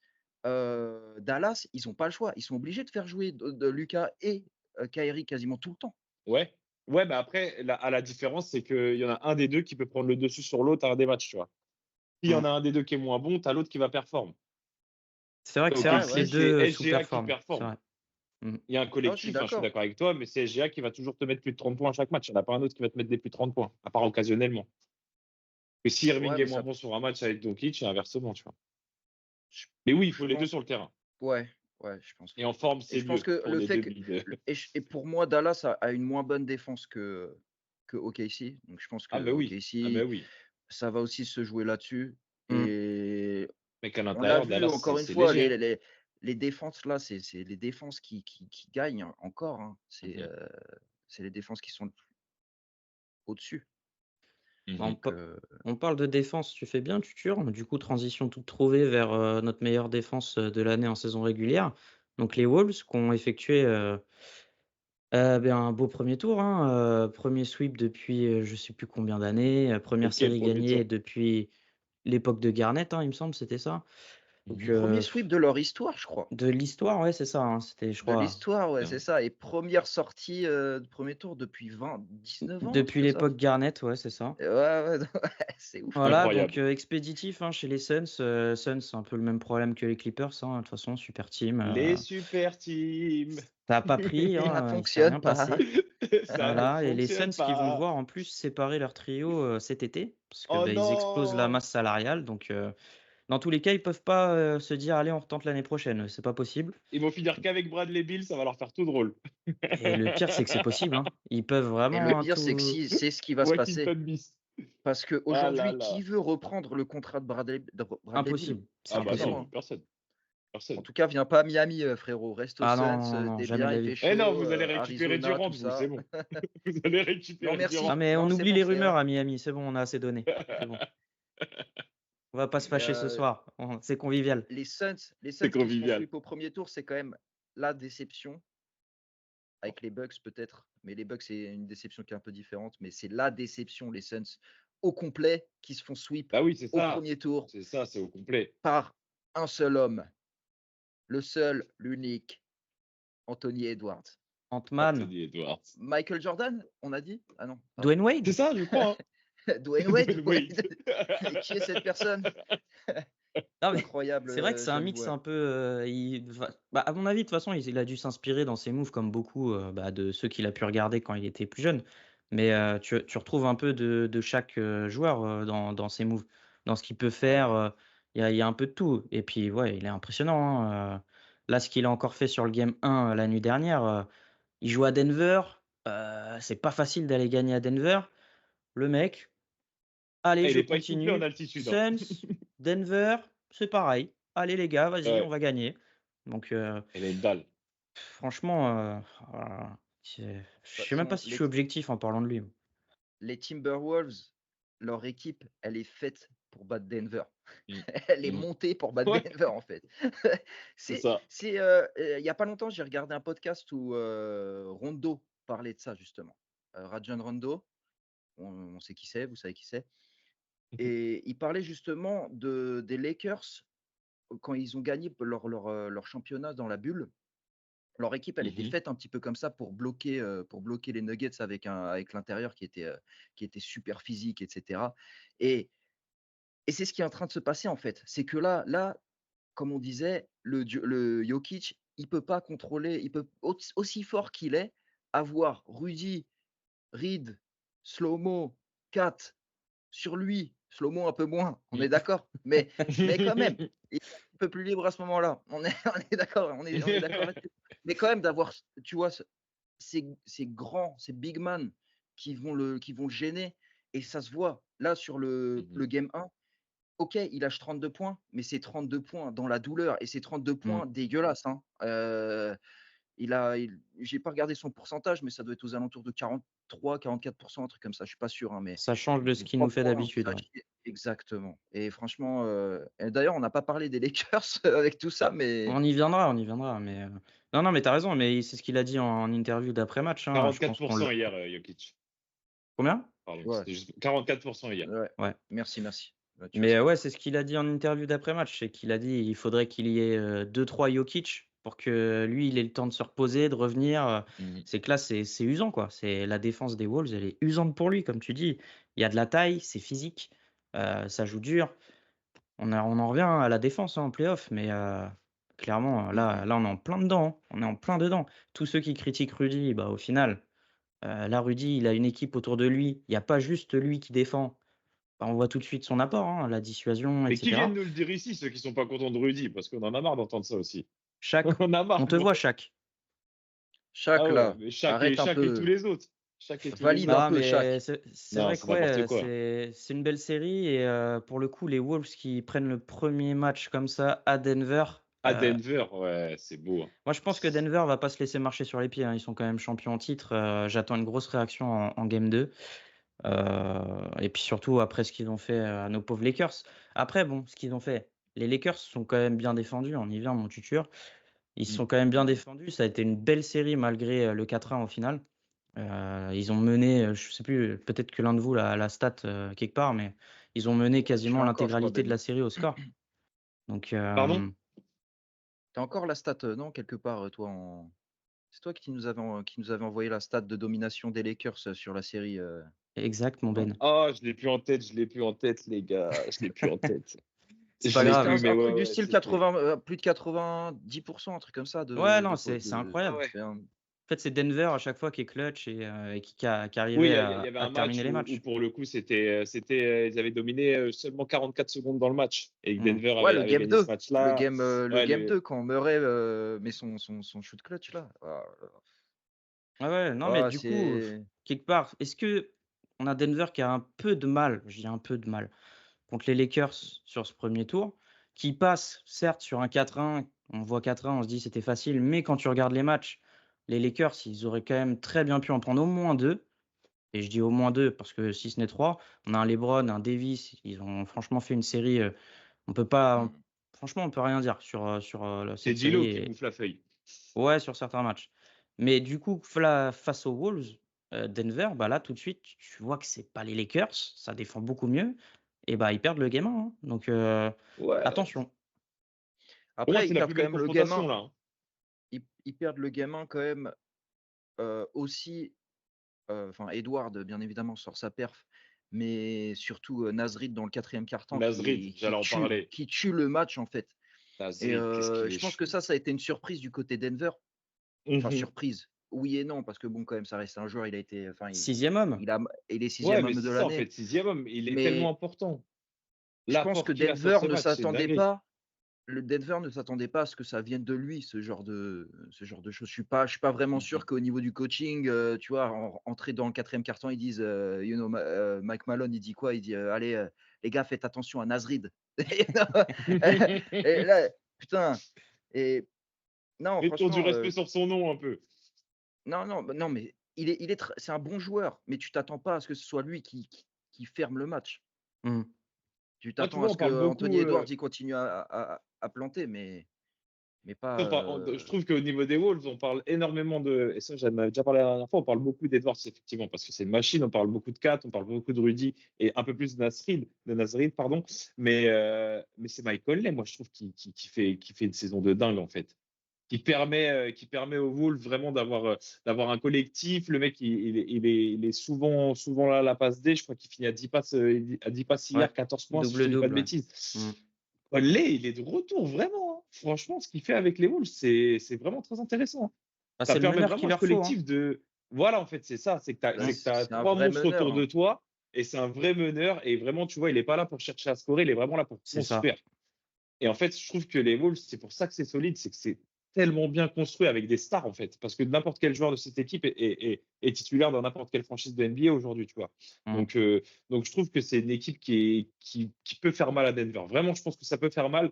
Dallas, ils ont pas le choix. Ils sont obligés de faire jouer de Lucas et Kyrie quasiment tout le temps. Ouais. Ouais, mais après, la différence, c'est qu'il y en a un des deux qui peut prendre le dessus sur l'autre à des matchs, tu vois. S'il y en Mmh. a un des deux qui est moins bon, t'as l'autre qui va performer. C'est Ok, vrai Ouais, que les ouais, si c'est deux SGA qui sous-performent, c'est performe, vrai. Mmh. il y a un non, je suis collectif, hein, je suis d'accord. d'accord avec toi, mais c'est SGA qui va toujours te mettre plus de 30 points à chaque match. Il n'y en a pas un autre qui va te mettre des plus de 30 points, à part occasionnellement. Et si Irving Ouais, est mais moins ça bon sur un match avec Doncic, et inversement, tu vois. je Mais oui, il je faut les deux pense sur le terrain. ouais, ouais, je pense Et que en forme, et c'est je pense mieux que pour le les fait deux que leaders. et pour moi, Dallas a une moins bonne défense que OKC. Donc je pense Ah, que ben oui. Ah, ben OKC, oui. ça va aussi se jouer là-dessus Mmh. et Mais qu'à on l'a l'intérieur, vu Dallas, encore une c'est fois, léger, hein. les défenses là, c'est les défenses qui gagnent encore, hein. Mhm. C'est les défenses qui sont au-dessus. Bah, Mhm. on parle de défense, tu fais bien, Tutur. Du coup, transition toute trouvée vers notre meilleure défense de l'année en saison régulière. Donc les Wolves qui ont effectué ben, un beau premier tour, hein, premier sweep depuis je sais plus combien d'années, première Ok, série premier gagnée tour. depuis l'époque de Garnett, hein, il me semble, c'était ça. Donc Mhm. Premier sweep de leur histoire, je crois. de l'histoire, ouais, c'est ça, hein, c'était, je De crois, l'histoire, ouais, Bien. c'est ça et première sortie, de 1er tour depuis 19 ans, un truc depuis comme ça? l'époque Garnett, ouais, c'est ça. Et ouais, ouais, c'est ouf, hein. Voilà, donc Incroyable. expéditif hein, chez les Suns. Suns, c'est un peu le même problème que les Clippers, hein, de toute façon, super team. Les super teams. Ça n'a pas pris, Ça hein, il s'est fonctionne rien pas. passé. Ça ne Voilà, et les Suns fonctionne qui vont pas. devoir en plus séparer leur trio cet été, parce que Oh bah, ils explosent la non! masse salariale. Dans tous les cas, ils peuvent pas, se dire: «Allez, on retente l'année prochaine», c'est pas possible Ils vont finir qu'avec Bradley Beal, ça va leur faire tout drôle. et le pire, c'est que c'est possible, hein. Ils peuvent Et le vraiment, hein, pire, c'est que tout si c'est ce qui va se passer. Washington Beast. Parce Ah là qu'aujourd'hui, qui là. veut reprendre le contrat de Bradley Beal? impossible, c'est Ah bah Excusez-moi, non, impossible. hein. personne, En personne. tout cas, viens pas à Miami, frérot. Reste aux Ah non, Suns, non, non, non, tu jamais de bien, la il vie. fait Eh non, chaud, vous allez récupérer Arizona, Durant, tout vous, c'est ça. bon. Vous allez Non, récupérer merci. Ah Durant. mais Non, on c'est oublie bon, les c'est, rumeurs à Miami, c'est bon, on a assez donné. C'est bon. On va pas se fâcher ce heu, soir, c'est convivial. les C'est Suns qui se font convivial. sweep au premier tour, c'est quand même la déception, avec les Bucks peut-être, mais les Bucks, c'est une déception qui est un peu différente, mais c'est la déception, les Suns au complet, qui se font sweep Bah oui, c'est au ça. premier tour C'est ça, c'est au complet. par un seul homme, le seul, l'unique, Anthony Edwards. Ant-Man, Anthony Edwards. Michael Jordan, on a dit? Ah non, pardon. Dwayne C'est Wade? ça, je crois, Dwayne hein. Wade, Dwayne ouais. Wade. Et qui est cette personne? Non mais Incroyable, c'est vrai que c'est un jeune mix joueur. un peu, il va bah, à mon avis, de toute façon, il a dû s'inspirer dans ses moves comme beaucoup, bah, de ceux qu'il a pu regarder quand il était plus jeune. Mais, tu retrouves un peu de chaque, joueur, dans ses moves. Dans ce qu'il peut Ouais. faire, il y a un peu de tout et puis, ouais, il est impressionnant, hein, là, ce qu'il a encore fait sur le game 1, la nuit dernière, il joue à Denver, c'est pas facile d'aller gagner à Denver. Le mec: Ah, «Allez, il je est pas essoufflé en continue. altitude, hein. Suns, Denver, c'est pareil. Allez les gars, vas-y, on Ouais, va gagner». Donc, il a une dalle. franchement, je De toute sais même pas façon, si je suis objectif en parlant de lui. les Timberwolves, leur équipe, elle est faite pour battre Denver. Mmh. Elle est Mmh. montée pour battre Ouais, Denver, en fait. c'est C'est ça. il y a pas longtemps, j'ai regardé un podcast où, Rondo parlait de ça justement. Rajon Rondo, on sait qui c'est, vous savez qui c'est et il parlait justement des Lakers quand ils ont gagné leur championnat dans la bulle. Leur équipe, elle était Mmh. faite un petit peu comme ça pour bloquer les Nuggets avec l'intérieur qui était super physique et cetera et c'est ce qui est en train de se passer, en fait. C'est que là, comme on disait, le Jokic, il peut pas contrôler, il peut aussi fort qu'il est, avoir Rudy, Reed, Slow-Mo, Kat sur lui, Slow-Mo un peu moins, on est d'accord, mais quand même, il est un peu plus libre à ce moment-là. On est d'accord, on est d'accord là-dessus. Mais quand même d'avoir, tu vois, ces grands, ces big man qui vont le gêner et ça se voit. Là, sur Mmh. le game 1, OK, il lâche 32 points, mais c'est 32 points dans la douleur et c'est 32 Mmh. points dégueulasses, hein. J'ai pas regardé son pourcentage, mais ça doit être aux alentours de 43-44, un truc comme ça, je suis pas sûr, hein, mais Ça change de ce qu'il 3 nous fait points d'habitude, ouais. craqués exactement et franchement, et d'ailleurs, on n'a pas parlé des Lakers avec tout ça, Bah, mais on y viendra, mais, non, non, mais tu as raison, mais c'est ce qu'il a dit en interview d'après match, hein, je pense qu'on le 44% hier, Jokic. combien? Pardon, ouais, c'était juste 44% hier. ouais, Ouais. merci. Ouais, tu as Mais, ça. ouais, c'est ce qu'il a dit en interview d'après match, c'est qu'il a dit: «Il faudrait qu'il y ait, 2-3 Jokic pour que lui, il ait le temps de se reposer, de revenir», Mmh. c'est que là, c'est usant, quoi. C'est la défense des Wolves, elle est usante pour lui, comme tu dis. Il y a de la taille, c'est physique, ça joue dur. On en revient à la défense, hein, en play-off, mais, clairement, Mmh mh. là, on est en plein dedans, hein. On est en plein dedans. Tous ceux qui critiquent Rudy, bah, au final, là, Rudy, il a une équipe autour de lui. Il y a pas juste lui qui défend. Bah, on voit tout de suite son apport, hein, la dissuasion et Mais qui viennent cetera. nous le dire ici, ceux qui sont pas contents de Rudy? Parce qu'on en a marre d'entendre ça aussi. Shaq, On en a on marre, te gros. voit Shaq. Shaq Ah ouais, là, mais arrête un Shaq et tous peu, les autres. Shaq et tous les valide un autres. Non, peu mais Shaq. c'est Non, vrai c'est que ouais, n'importe quoi. c'est une belle série et, pour le coup, les Wolves qui prennent le premier match comme ça à Denver, À Denver, ouais, c'est beau, hein. moi je pense que Denver va pas se laisser marcher sur les pieds, hein. Ils sont quand même champions en titre, j'attends une grosse réaction en game 2, et puis surtout après ce qu'ils ont fait à nos pauvres Lakers. Après bon, ce qu'ils ont fait, les Lakers sont quand même bien défendus, on y vient mon tutur. Ils se Mmh. sont quand même bien défendus, ça a été une belle série malgré, le 4-1 au final. Ils ont mené, je sais plus, peut-être que l'un de vous l'a la stat, quelque part, mais ils ont mené Je l'ai quasiment encore, je crois, l'intégralité de Ben. la série au score. Donc, Pardon? Tu as encore la stat, non, quelque part, toi en c'est toi qui nous avais envoyé la stat de domination des Lakers, sur la série, exact mon non? Ben. Ah, je l'ai plus en tête, les gars, je l'ai plus en tête. C'est pas Je l'ai C'était grave. plus, mais un ouais, truc du ouais, style c'était 80, plus de 90, un truc comme ça Ouais, de non, faute c'est de ah incroyable. ouais. c'est un fait, c'est Denver à chaque fois qui est clutch et qui Oui, arrivait il y avait à un terminer match les où matchs. pour le coup, ils avaient dominé, seulement 44 secondes dans le match et que Mmh. Denver Ouais, avait gagné ce match-là. le Ouais, game 2 quand Murray, met son shoot clutch là. Ouais, ouais, non, mais Ah, du coup, c'est quelque part, est-ce qu'on a Denver qui a un peu de mal, je dis un peu de mal, contre les Lakers sur ce premier tour, qui passe certes sur un 4-1, on voit 4-1, on se dit c'était facile, mais quand tu regardes les matchs, les Lakers, ils auraient quand même très bien pu en prendre au moins 2. Et je dis au moins 2 parce que si ce n'est 3, on a un LeBron, un Davis, ils ont franchement fait une série, on peut pas mmh. franchement, on peut rien dire c'est cette série D'Lo qui et bouffe la feuille. ouais, sur certains matchs. Mais du coup, face aux Wolves, Denver, bah, là, tout de suite, tu vois que c'est pas les Lakers, ça défend beaucoup mieux et bah, ils perdent le game 1, hein. Donc Ouais, attention. pour moi, Après c'est ils la perdent plus quand belle même le game confrontation 1, là, hein. ils perdent le game 1 quand même, aussi, enfin Edward bien évidemment sort sa perf, mais surtout, Naz Reid dans le 4e quart-temps Nasrid, j'allais en parler. qui tue le match en fait et Nasrid, qu'est-ce qu'il est je pense que chaud. ça a été une surprise du côté Denver. Enfin Mmh. surprise, oui et non parce que bon quand même ça reste un joueur, il a été enfin 6e homme. il est Ouais, 6e mais homme de c'est ça en l'année, fait, 6e homme, il est tellement mais important. je pense que L'apport qu'il a sur ce match, c'est une dinguerie. Le Denver ne s'attendait pas à ce que ça vienne de lui, ce genre de choses. Je suis pas vraiment Mmh mh. sûr qu'au niveau du coaching, tu vois, entrer dans le 4e quart-temps, ils disent, Mike Malone, il dit quoi? Il dit, «Allez, les gars, faites attention à Naz Reid». Et non, et là, putain et non, Mettons du franchement, respect sur son nom un peu. non, non, bah, non, mais il est tr c'est un bon joueur, mais tu t'attends pas à ce que ce soit lui qui ferme le match. Mmh. Tu Moi, tu t'attends à vois, ce on parle que Anthony beaucoup, Edwards, il continue à planter, mais pas, je trouve qu'au niveau des Wolves, on parle énormément de, et ça, j'en avais déjà parlé la dernière fois, on parle beaucoup d'Edwards, effectivement, parce que c'est une machine, on parle beaucoup de Kat, on parle beaucoup de Rudy, et un peu plus de Nasrid, pardon, mais c'est Mike Conley, moi, je trouve, qui fait une saison de dingue, en fait. Qui permet aux Wolves vraiment d'avoir un collectif. Le mec, il est souvent là à la passe D. Je crois qu'il finit à 10 passes Ouais, hier, 14 points, si je te dis pas de double-double, ouais. bêtises. Mmh. Conley, il est de retour, vraiment, hein. Franchement, ce qu'il fait avec les Wolves, c'est vraiment très intéressant, hein. Bah, Ça c'est le permet meneur vraiment qu'il à ce leur faut, hein. collectif de. Voilà, en fait, c'est ça. C'est que bah, Mmh. tu as c'est un trois vrai monstres meneur, autour hein. de toi et c'est un vrai meneur. Et vraiment, tu vois, il n'est pas là pour chercher à scorer, il est vraiment là pour C'est ça. construire. Et en fait, je trouve que les Wolves, c'est pour ça que c'est solide, c'est que c'est tellement bien construit avec des stars, en fait. Parce que n'importe quel joueur de cette équipe est titulaire dans n'importe quelle franchise de NBA aujourd'hui, tu vois. Mmh. Donc je trouve que c'est une équipe qui peut faire mal à Denver. Vraiment, je pense que ça peut faire mal.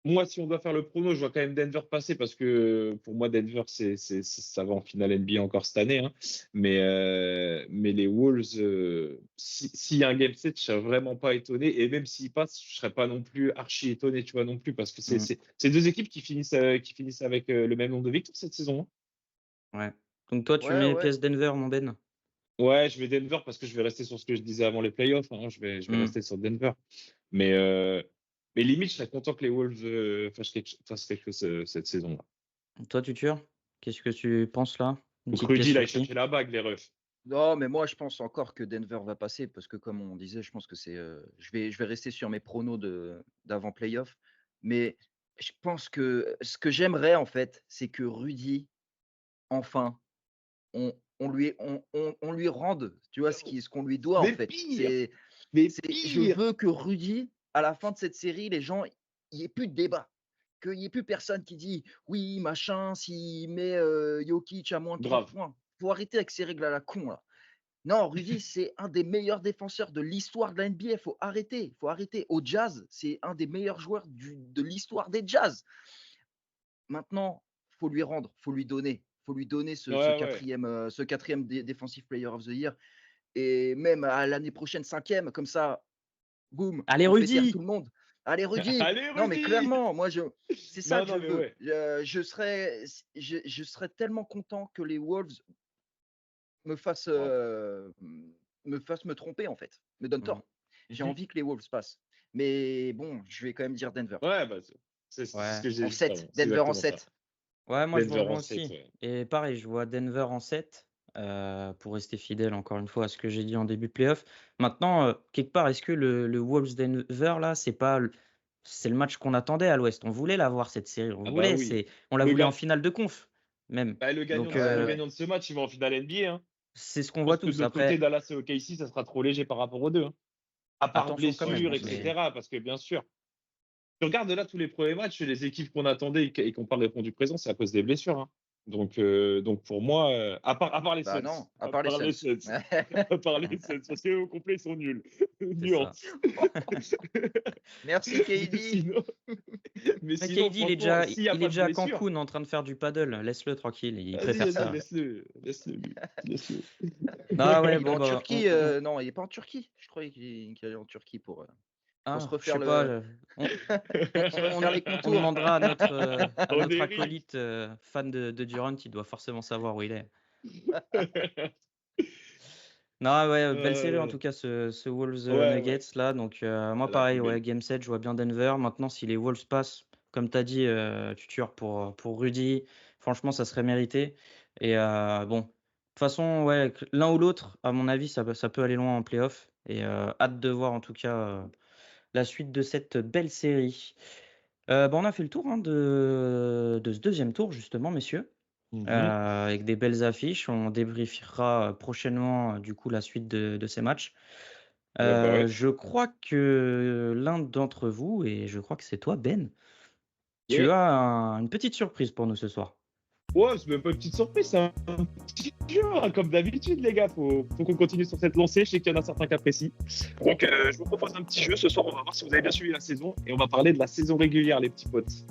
Moi, si on doit faire le prono, je vois quand même Denver passer parce que pour moi, Denver, ça va en finale NBA encore cette année, hein. Mais les Wolves, s'il y a un game 7, je serais vraiment pas étonné. Et même s'ils passent, je serais pas non plus archi étonné, tu vois, non plus. Parce que Mmh. c'est deux équipes qui finissent avec le même nombre de victoires cette saison, hein. Ouais. Donc toi, tu Ouais, mets ouais. PS Denver, mon Ben? Ouais, je vais Denver parce que je vais rester sur ce que je disais avant les playoffs, hein. Je vais Mmh. rester sur Denver. Mais, euh, mais limite, je serais content que les Wolves fassent quelque chose cette saison-là. Toi, Tutur, qu'est-ce que tu penses là? Une Donc petite pièce Rudy, là, il sur qui? cherchait la bague, les refs. Non, mais moi, je pense encore que Denver va passer parce que comme on disait, je pense que je vais rester sur mes pronos d'avant playoff. Mais je pense que ce que j'aimerais en fait, c'est que Rudy, enfin, on lui rende, tu vois, ce qu'on lui doit en Mais fait. pire, mais Je pire. veux que Rudy, à la fin de cette série, les gens, il n'y ait plus de débat. Qu'il n'y ait plus personne qui dit oui, machin, s'il met Jokic à moins de 30 Grave. points. Faut arrêter avec ces règles à la con là. Non, Rudy, c'est un des meilleurs défenseurs de l'histoire de la NBA. Faut arrêter, faut arrêter. Au Jazz, c'est un des meilleurs joueurs de l'histoire des Jazz. Maintenant, faut lui rendre, faut lui donner Ouais, ouais. ce quatrième Defensive Player of the Year. Et même à l'année prochaine, cinquième, comme ça, boum, Allez, on fait taire Rudy! tout le monde. Allez, Rudy! Allez, Non, mais Rudy. clairement, c'est ça Non, que je non, mais veux. ouais. Je serais tellement content que les Wolves me fassent, Ouais. me tromper, en fait, me donnent Mmh. tort. J'ai envie que les Wolves passent. Mais bon, je vais quand même dire Denver. Ouais, bah, c'est ce Ouais. que j'ai En juste 7, avant. C'est Denver en exactement ça. 7. Ouais, moi je vous Denver en rejoins 7, aussi ouais. et pareil, je vois Denver en 7, pour rester fidèle encore une fois à ce que j'ai dit en début de playoff. Maintenant, quelque part, est-ce que le Wolves Denver là, c'est le match qu'on attendait à l'Ouest? On voulait la voir cette série, Ah bah oui. on la Oui, voulait mais en finale de conf. même. Bah, le Donc, gagnant de ce match, il va en finale NBA. Hein. c'est ce qu'on Je voit pense que de tous. l'autre côté, Après, Dallas et OKC, ça sera trop léger par rapport aux deux. Hein. À part attention quand même, blessure, mais etc. Parce que bien sûr, tu regardes là tous les premiers matchs, les équipes qu'on attendait et qui n'ont pas répondu présent, c'est à cause des blessures. Hein. Donc pour moi, à part les Bah Suns, non, à à part les part les Suns. Suns, à part les Suns, parce qu'au complet, ils sont nuls. c'est ça. Nuance. Merci Mais KD. sinon, Mais sinon, KD, il est franchement, déjà, s'il n'y a il est pas de déjà à blessure, Cancun en train de faire du paddle. Laisse-le tranquille, il vas-y, préfère vas-y, ça. laisse-le, lui, laisse-le. Ah ouais, Il est bon en bah, Turquie. Non, il est pas en Turquie. Je croyais qu'il allait en Turquie pour se je refaire sais pas. le. On, Se refaire les on contours. demandera à On notre est riche. acolyte fan de Durant, il doit forcément savoir où il est. Non, ouais, belle série en tout cas, ce Wolves Ouais, Nuggets là. Donc, moi, elle a pareil, fait ouais, belle. Game 7, je vois bien Denver. Maintenant, si les Wolves passent, comme tu as dit, tuteur pour Rudy, franchement, ça serait mérité. Et bon, de toute façon, ouais, l'un ou l'autre, à mon avis, ça peut aller loin en playoff. Et hâte de voir en tout cas la suite de cette belle série. On a fait le tour hein, de ce deuxième tour, justement, messieurs. Avec des belles affiches. On débriefera prochainement du coup la suite de ces matchs. Ouais, bah ouais. Je crois que l'un d'entre vous, et je crois que c'est toi Ben, tu Yeah. as une petite surprise pour nous ce soir. Ouais, c'est même pas une petite surprise, c'est un petit jeu, hein, comme d'habitude, les gars. Faut qu'on continue sur cette lancée. Je sais qu'il y en a certains qui apprécient. Donc, je vous propose un petit jeu. Ce soir, on va voir si vous avez bien suivi la saison. Et on va parler de la saison régulière, les petits potes.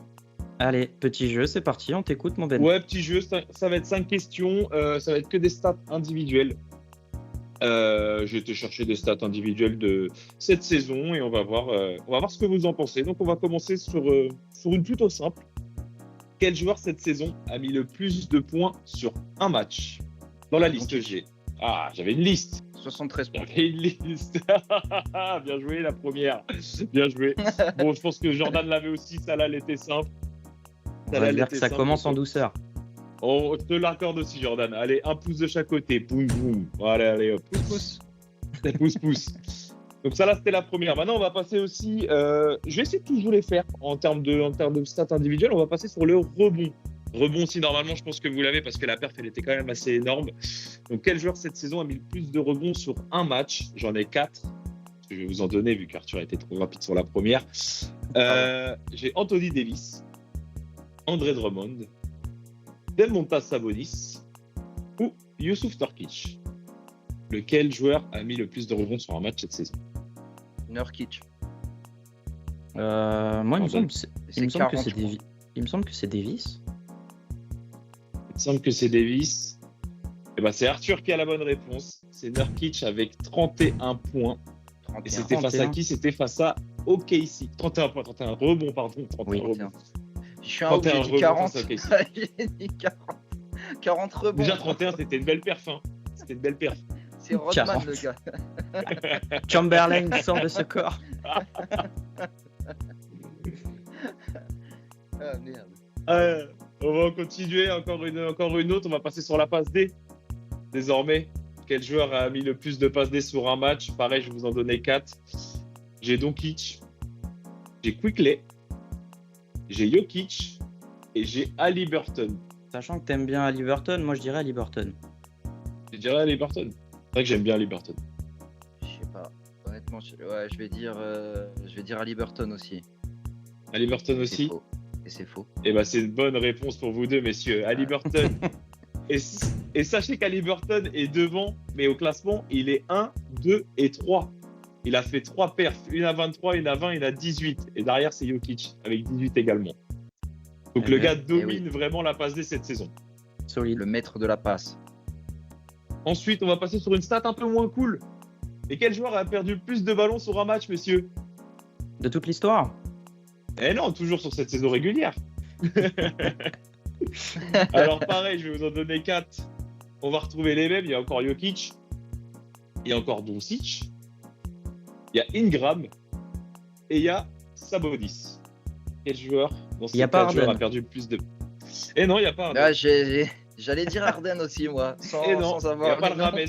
Allez, petit jeu, c'est parti, on t'écoute mon Ben. Ouais, petit jeu. Ça va être 5 questions. Ça va être que des stats individuelles. J'ai été chercher des stats individuelles de cette saison et on va voir ce que vous en pensez. Donc, on va commencer sur une plutôt simple. Quel joueur cette saison a mis le plus de points sur un match? Dans la liste G. Ah, j'avais une liste. 73 points. J'avais une liste. Bien joué, la première. Bien joué. Bon, je pense que Jordan l'avait aussi. Ça là, elle était simple. On va dire que ça commence en douceur. On te l'accorde aussi, Jordan. Allez, un pouce de chaque côté. Boum, boum. Allez, hop. Pouce. Pouce. Donc ça là, c'était la première. Maintenant, on va passer aussi. Je vais essayer de tous vous les faire en termes de stats individuelles. On va passer sur le rebond. Rebond aussi, normalement, je pense que vous l'avez parce que la perf, elle était quand même assez énorme. Donc, quel joueur cette saison a mis le plus de rebonds sur un match? J'en ai 4. Je vais vous en donner vu qu'Arthur a été trop rapide sur la première. J'ai Anthony Davis, André Drummond, Domantas Sabonis ou Youssouf Nurkic. Lequel joueur a mis le plus de rebonds sur un match cette saison? Nurkic. Moi, il me semble que c'est Davis. Il me semble que c'est Davis. Il me semble que c'est Davis. Et ben, c'est Arthur qui a la bonne réponse. C'est Nurkic avec 31 points. 31. Et c'était face à qui? C'était face à OKC. 31 points, 31 rebonds, pardon. 31 Oui. rebonds. Je suis un ouf, j'ai dit 40. J'ai dit 40. 40 rebonds. Déjà 31, c'était une belle perf. Hein. C'était une belle perf. C'est Rodman 40. le gars. Chamberlain sort de ce corps. Ah merde. On va continuer, encore une autre. On va passer sur la passe D. Désormais, quel joueur a mis le plus de passes D sur un match? Pareil, je vais vous en donner 4. J'ai Doncic, j'ai Quickley, j'ai Jokic et j'ai Haliburton. Sachant que t'aimes bien Haliburton, moi je dirais Haliburton. Je dirais Haliburton. C'est vrai que j'aime bien Haliburton. Je sais pas. Honnêtement, je vais dire Haliburton aussi. Haliburton aussi. Et c'est faux. Et ben c'est une bonne réponse pour vous deux, messieurs. Haliburton. et sachez qu'Haliburton est devant, mais au classement, il est 1, 2 et 3. Il a fait 3 perfs, une à 23, une à 20, une à 18. Et derrière, c'est Jokic, avec 18 également. Donc le gars domine vraiment la passe D cette saison. Solide. Le maître de la passe. Ensuite, on va passer sur une stat un peu moins cool. Et quel joueur a perdu le plus de ballons sur un match, messieurs? De toute l'histoire? Eh non, toujours sur cette saison régulière. Alors pareil, je vais vous en donner 4. On va retrouver les mêmes. Il y a encore Jokic. Il y a encore Doncic. Il y a Ingram. Et il y a Sabonis. Quel joueur dans ces 4 joueurs a perdu le plus de... Eh non, il n'y a pas Harden. Là, j'allais dire Harden aussi, moi. Sans avoir... Il n'y a pas le Rames.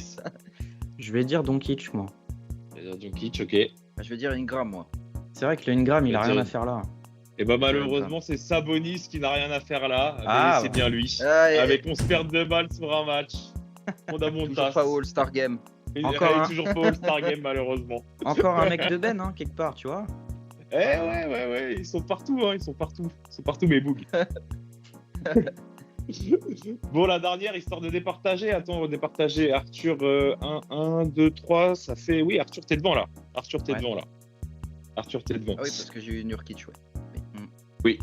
Je vais dire Doncic, moi. Je vais dire Doncic, ok. Je vais dire Ingram, moi. C'est vrai que le Ingram, il a rien à faire là. Et bah J'aime ça. malheureusement, c'est Sabonis qui n'a rien à faire là, mais Ah, c'est bah. bien lui. Ah, Avec 11 pertes de balles sur un match. toujours Fondamental. pas au All-Star Game. Il Encore est un. toujours pas All-Star Game, malheureusement. Encore un mec de Ben, hein, quelque part, tu vois. Ouais, ils sont partout, hein, ils sont partout. Ils sont partout, mes bougs. Bon, la dernière, histoire de départager. Attends, départager. Arthur, 1, 2, 3, ça fait... Oui, Arthur, t'es devant, là. Arthur, t'es Ouais. devant, là. Arthur, t'es devant. Ah oui, parce que j'ai eu Nurkic, ouais. Oui.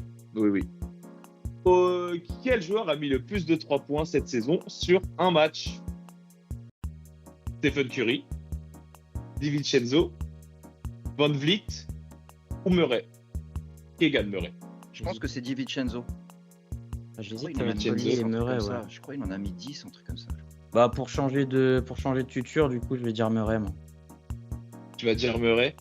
Quel joueur a mis le plus de 3 points cette saison sur un match? Stephen Curry, DiVincenzo, Van Vliet ou Murray? Keegan Murray. Je pense que c'est DiVincenzo. J'hésite Il en a avec mis Collier 10, et un truc Murray, comme ouais. ça. Je crois qu'il en a mis 10, un truc comme ça. Bah, pour changer de tuture, du coup, je vais dire Murray, moi. Tu vas dire Murray?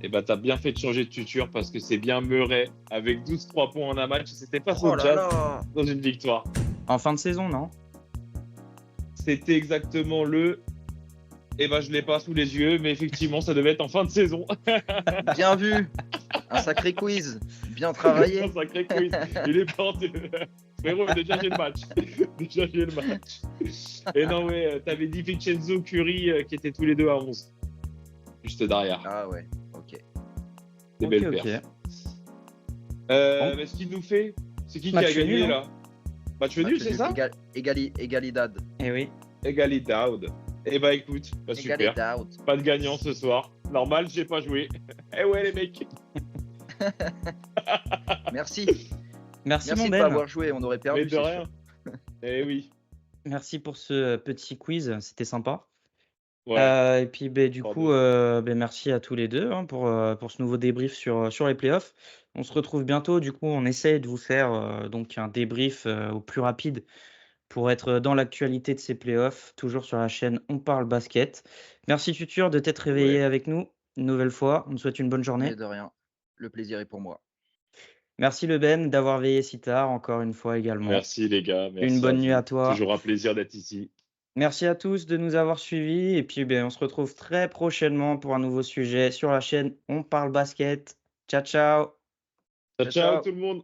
Eh ben, t'as bien fait de changer de tuture parce que c'est bien Murray avec 12 3 points en un match. C'était face Oh au là Jazz là! dans une victoire. En fin de saison, non? C'était exactement le. Eh ben, je l'ai pas sous les yeux, mais effectivement, ça devait être en fin de saison. Bien vu! Un sacré quiz. Bien travaillé. Un sacré quiz. Il est parti. Frérot, déjà j'ai le match. Et non, ouais, t'avais DiVincenzo, Curry qui étaient tous les deux à 11. Juste derrière. Ah ouais, ok. Des Ok, belles ok. perfs. Bon. Mais ce qu'il nous fait, c'est qui a Match gagné nul, hein. là? Match nul, Match c'est nul. ça? Egalidad. Eh oui. Égalité. Eh bah écoute, bah, super. Egalidad. Pas de gagnant ce soir. Normal, j'ai pas joué. Eh ouais les mecs. Merci. Merci, mon Merci de Ben. pas avoir joué, on aurait perdu. Mais de c'est rien. sûr. Eh oui. Merci pour ce petit quiz, c'était sympa. Ouais. Et puis, du Pardon. coup, merci à tous les deux, hein, pour ce nouveau débrief sur les playoffs. On se retrouve bientôt. Du coup, on essaie de vous faire donc un débrief au plus rapide pour être dans l'actualité de ces playoffs, toujours sur la chaîne On Parle Basket. Merci Tutur de t'être réveillé Ouais. avec nous une nouvelle fois. On te souhaite une bonne Mais journée. de rien. Le plaisir est pour moi. Merci Le Ben d'avoir veillé si tard, encore une fois également. Merci les gars. Merci Une bonne à nuit vous. à toi. Toujours un plaisir d'être ici. Merci à tous de nous avoir suivis et puis on se retrouve très prochainement pour un nouveau sujet sur la chaîne On Parle Basket. Ciao, ciao. Ciao, ciao tout le monde.